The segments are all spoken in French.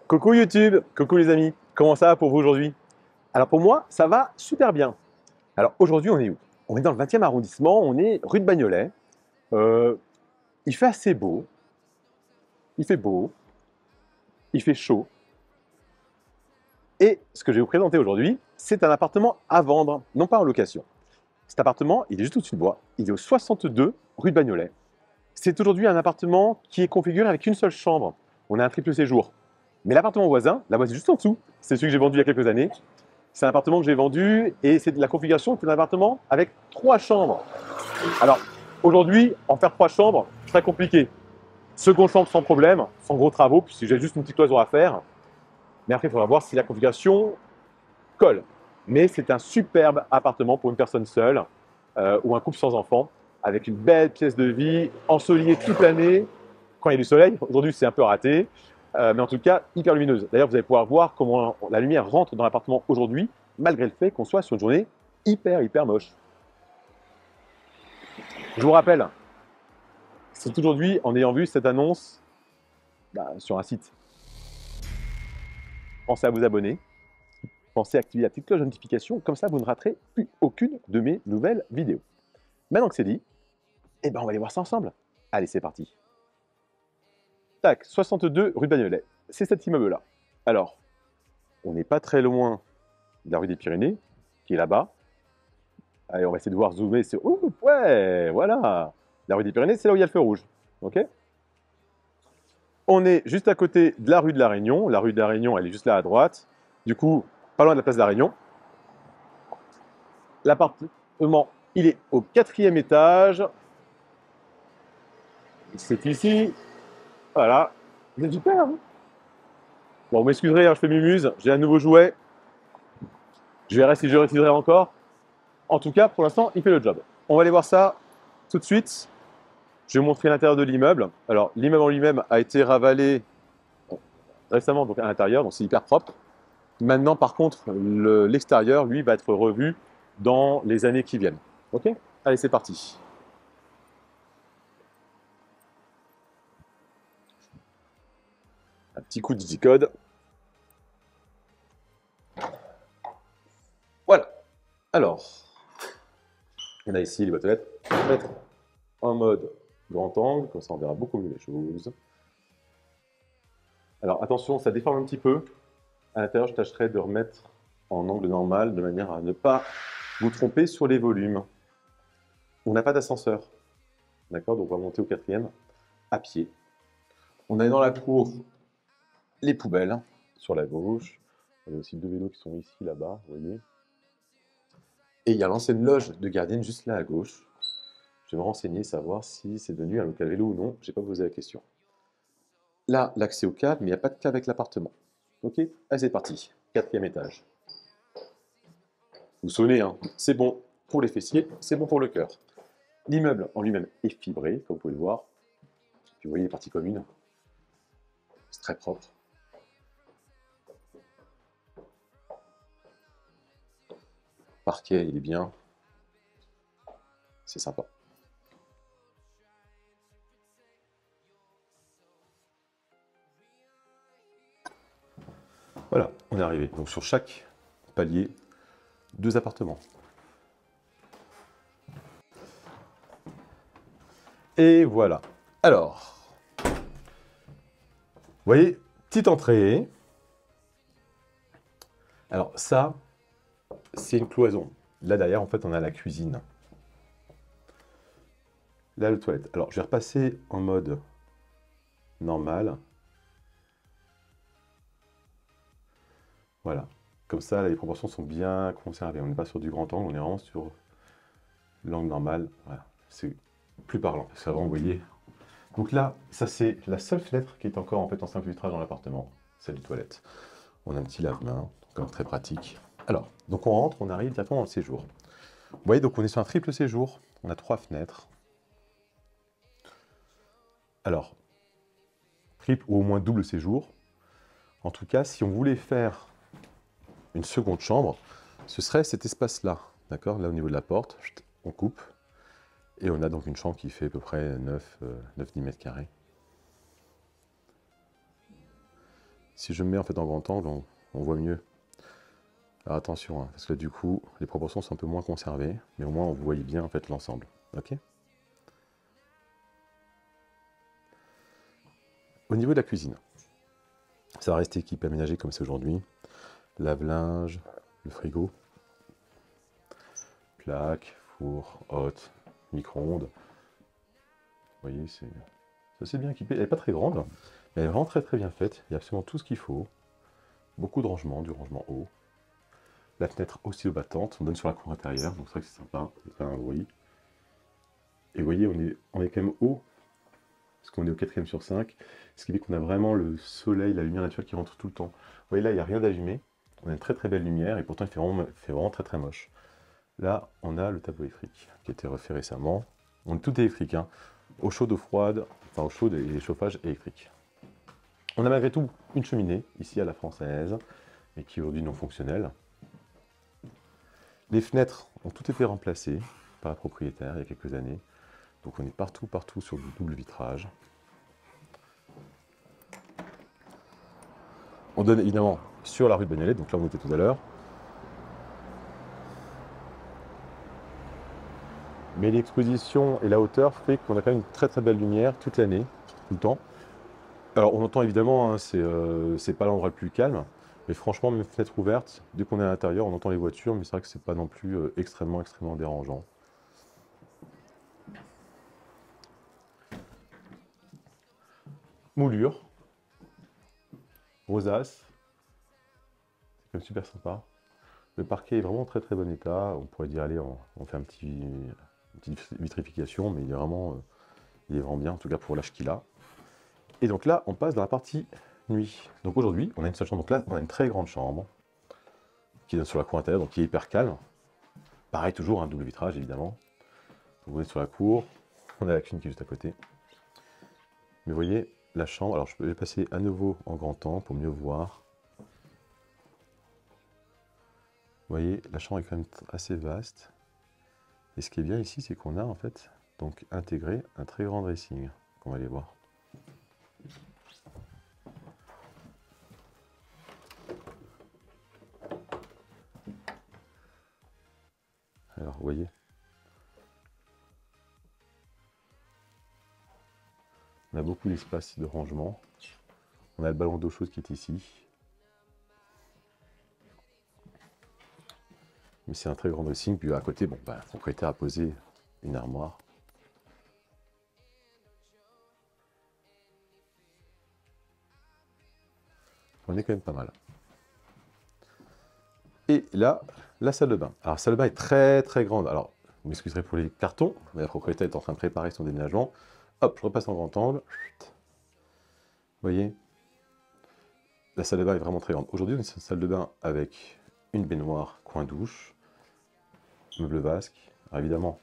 Coucou YouTube, coucou les amis, comment ça va pour vous aujourd'hui? Alors pour moi, ça va super bien. Alors aujourd'hui, on est où? On est dans le 20e arrondissement, on est rue de Bagnolet. Euh, il fait assez beau, il fait beau, il fait chaud. Et ce que je vais vous présenter aujourd'hui, c'est un appartement à vendre, non pas en location. Cet appartement, il est juste au-dessus de moi, il est au 62 rue de Bagnolet. C'est aujourd'hui un appartement qui est configuré avec une seule chambre. On a un triple séjour. Mais l'appartement voisin, là-bas c'est juste en dessous, c'est celui que j'ai vendu il y a quelques années. C'est un appartement que j'ai vendu et c'est de la configuration, c'est un appartement avec 3 chambres. Alors, aujourd'hui, en faire 3 chambres, très compliqué. Seconde chambre sans problème, sans gros travaux, puisque j'ai juste une petite cloison à faire. Mais après, il faudra voir si la configuration colle. Mais c'est un superbe appartement pour une personne seule ou un couple sans enfant, avec une belle pièce de vie, ensoleillée toute l'année, quand il y a du soleil. Aujourd'hui, c'est un peu raté, mais en tout cas, hyper lumineuse. D'ailleurs, vous allez pouvoir voir comment la lumière rentre dans l'appartement aujourd'hui, malgré le fait qu'on soit sur une journée hyper moche. Je vous rappelle, c'est aujourd'hui en ayant vu cette annonce sur un site. Pensez à vous abonner, pensez à activer la petite cloche de notification, comme ça vous ne raterez plus aucune de mes nouvelles vidéos. Maintenant que c'est dit, eh ben on va aller voir ça ensemble. Allez, c'est parti. Tac, 62 rue de Bagnolet. C'est cet immeuble-là. Alors, on n'est pas très loin de la rue des Pyrénées, qui est là-bas. Allez, on va essayer de voir zoomer. Ouh, ouais, voilà. La rue des Pyrénées, c'est là où il y a le feu rouge. OK? On est juste à côté de la rue de la Réunion. La rue de la Réunion, elle est juste là à droite. Du coup, pas loin de la place de la Réunion. L'appartement, il est au 4e étage. C'est ici. Voilà. C'est super, hein? Bon, vous m'excuserez, hein, je fais mumuse. J'ai un nouveau jouet. Je verrai si je réutiliserai encore. En tout cas, pour l'instant, il fait le job. On va aller voir ça tout de suite. Je vais vous montrer l'intérieur de l'immeuble. Alors, l'immeuble en lui-même a été ravalé récemment donc à l'intérieur, donc c'est hyper propre. Maintenant, par contre, l'extérieur, lui, va être revu dans les années qui viennent. OK? Allez, c'est parti. Un petit coup de digicode. Voilà. Alors, on a ici les boîtes aux lettres. On va mettre en mode grand angle, comme ça on verra beaucoup mieux les choses. Alors attention, ça déforme un petit peu. À l'intérieur, je tâcherai de remettre en angle normal de manière à ne pas vous tromper sur les volumes. On n'a pas d'ascenseur, d'accord? Donc on va monter au 4e à pied. On a dans la cour les poubelles sur la gauche. Il y a aussi 2 vélos qui sont ici, là-bas, vous voyez. Et il y a l'ancienne loge de gardienne juste là à gauche. Je vais me renseigner, savoir si c'est devenu un local vélo ou non. Je n'ai pas posé la question. Là, l'accès au cave, mais il n'y a pas de cave avec l'appartement. Ok? Allez, c'est parti. 4e étage. Vous sonnez, hein? C'est bon pour les fessiers, c'est bon pour le cœur. L'immeuble en lui-même est fibré, comme vous pouvez le voir. Puis vous voyez les parties communes. C'est très propre. Parquet, il est bien. C'est sympa. Voilà, on est arrivé. Donc sur chaque palier, 2 appartements. Et voilà. Alors, vous voyez, petite entrée. Alors ça, c'est une cloison. Là derrière, en fait, on a la cuisine. Là, le toilette. Alors, je vais repasser en mode normal. Voilà. Comme ça, là, les proportions sont bien conservées. On n'est pas sur du grand angle, on est vraiment sur l'angle normal. Voilà. C'est plus parlant. C'est vraiment, vous voyez. Donc là, ça c'est la seule fenêtre qui est encore en fait en simple vitrage dans l'appartement. Celle du toilette. On a un petit lave-main, donc très pratique. Alors, donc on rentre, on arrive directement dans le séjour. Vous voyez, donc on est sur un triple séjour. On a 3 fenêtres. Alors, triple ou au moins double séjour. En tout cas, si on voulait faire une seconde chambre, ce serait cet espace-là. D'accord? Là, au niveau de la porte, on coupe. Et on a donc une chambre qui fait à peu près 9-10 mètres carrés. si je me mets en fait en grand angle, on voit mieux. Alors attention, hein, parce que là du coup, les proportions sont un peu moins conservées, mais au moins vous voyez bien en fait l'ensemble. Ok. Au niveau de la cuisine, ça va rester équipé aménagé comme c'est aujourd'hui. Lave-linge, le frigo, plaque, four, hotte, micro-ondes. Vous voyez, c'est bien équipé. Elle n'est pas très grande, mais elle est vraiment très bien faite. Il y a absolument tout ce qu'il faut. Beaucoup de rangement, du rangement haut. La fenêtre oscillobattante, on donne sur la cour intérieure, donc c'est vrai que c'est sympa, il n'y a pas un bruit. Et vous voyez, on est quand même haut, parce qu'on est au 4e sur 5, ce qui fait qu'on a vraiment le soleil, la lumière naturelle qui rentre tout le temps. Vous voyez là, il n'y a rien d'allumé, on a une très belle lumière, et pourtant il fait vraiment très moche. Là, on a le tableau électrique, qui a été refait récemment. On est tout électrique, hein. Eau chaude, eau froide, enfin eau chaude et chauffage électrique. On a malgré tout une cheminée, ici à la française, mais qui est aujourd'hui non fonctionnelle. Les fenêtres ont toutes été remplacées par la propriétaire il y a quelques années. Donc on est partout sur du double vitrage. On donne évidemment sur la rue de Bagnolet, donc là on était tout à l'heure. Mais l'exposition et la hauteur fait qu'on a quand même une très belle lumière toute l'année, tout le temps. Alors on entend évidemment, hein, c'est pas l'endroit le plus calme, mais franchement, même fenêtre ouverte, dès qu'on est à l'intérieur, on entend les voitures, mais c'est vrai que c'est pas non plus extrêmement dérangeant. Moulure, rosace, c'est quand même super sympa. Le parquet est vraiment très bon état. On pourrait dire, allez, on fait une petite vitrification, mais il est vraiment bien, en tout cas pour l'âge qu'il a. Et donc là, on passe dans la partie nuit. Donc aujourd'hui, on a une seule chambre. Donc là, on a une très grande chambre qui donne sur la cour intérieure, donc qui est hyper calme. Pareil, toujours un double vitrage, évidemment. Vous êtes sur la cour, on a la cuisine qui est juste à côté. Mais vous voyez, la chambre, alors je vais passer à nouveau en grand temps pour mieux voir. Vous voyez, la chambre est quand même assez vaste. Et ce qui est bien ici, c'est qu'on a en fait donc intégré un très grand dressing, qu'on va aller voir. Alors, vous voyez, on a beaucoup d'espace de rangement. On a le ballon d'eau chaude qui est ici. Mais c'est un très grand dressing. Puis à côté, bon, le propriétaire a posé une armoire. On est quand même pas mal. Et là, la salle de bain. Alors, la salle de bain est très grande. Alors, vous m'excuserez pour les cartons, mais la propriétaire est en train de préparer son déménagement. Hop, je repasse en grand angle. Vous voyez, la salle de bain est vraiment très grande. Aujourd'hui, on est sur une salle de bain avec une baignoire, coin douche, meuble vasque. Alors évidemment,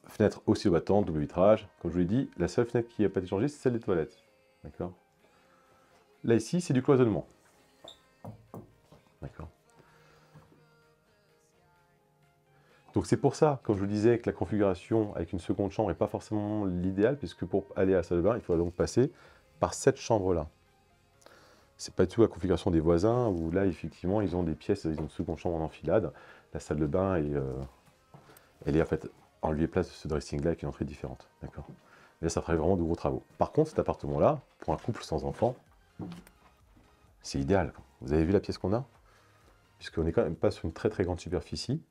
fenêtre aussi battante, double vitrage. Comme je vous l'ai dit, la seule fenêtre qui n'a pas été changée, c'est celle des toilettes. D'accord. Là, ici, c'est du cloisonnement. D'accord. Donc c'est pour ça, comme je vous disais, que la configuration avec une seconde chambre n'est pas forcément l'idéal, puisque pour aller à la salle de bain, il faudra donc passer par cette chambre-là. C'est pas du tout la configuration des voisins, où là, effectivement, ils ont des pièces, ils ont une seconde chambre en enfilade. La salle de bain, elle est en fait en lieu et place de ce dressing-là avec une entrée différente. D'accord. Là, ça ferait vraiment de gros travaux. Par contre, cet appartement-là, pour un couple sans enfant, c'est idéal. Vous avez vu la pièce qu'on a? Puisqu'on n'est quand même pas sur une très grande superficie,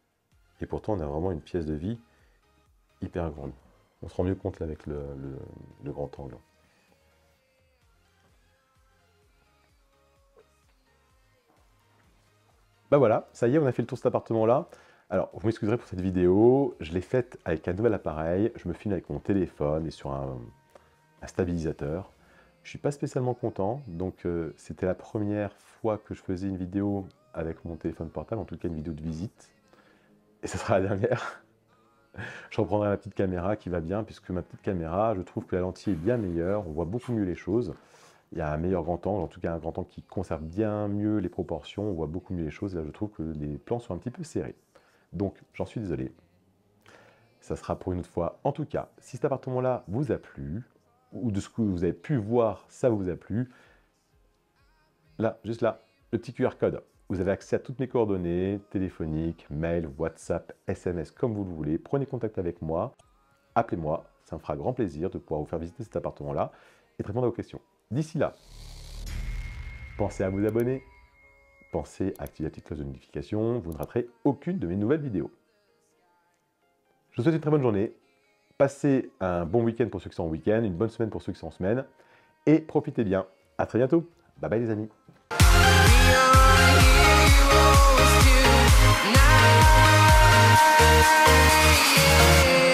et pourtant on a vraiment une pièce de vie hyper grande. On se rend mieux compte là avec le grand angle. Bah voilà, ça y est, on a fait le tour de cet appartement-là. Alors, vous m'excuserez pour cette vidéo, je l'ai faite avec un nouvel appareil, je me filme avec mon téléphone et sur un stabilisateur. Je suis pas spécialement content, donc c'était la première fois que je faisais une vidéo avec mon téléphone portable, en tout cas une vidéo de visite. Et ce sera la dernière. Je reprendrai ma petite caméra qui va bien, puisque ma petite caméra, je trouve que la lentille est bien meilleure, on voit beaucoup mieux les choses. Il y a un meilleur grand angle, en tout cas un grand angle qui conserve bien mieux les proportions, on voit beaucoup mieux les choses. Et là, je trouve que les plans sont un petit peu serrés. Donc, j'en suis désolé. Ça sera pour une autre fois. En tout cas, si cet appartement-là vous a plu, ou de ce que vous avez pu voir, ça vous a plu, Là, juste là, le petit QR code. Vous avez accès à toutes mes coordonnées, téléphoniques, mail, WhatsApp, SMS, comme vous le voulez. Prenez contact avec moi, appelez-moi, ça me fera grand plaisir de pouvoir vous faire visiter cet appartement-là et de répondre à vos questions. D'ici là, pensez à vous abonner, pensez à activer la petite cloche de notification, vous ne raterez aucune de mes nouvelles vidéos. Je vous souhaite une très bonne journée, passez un bon week-end pour ceux qui sont en week-end, une bonne semaine pour ceux qui sont en semaine, et profitez bien. À très bientôt. Bye bye les amis. Now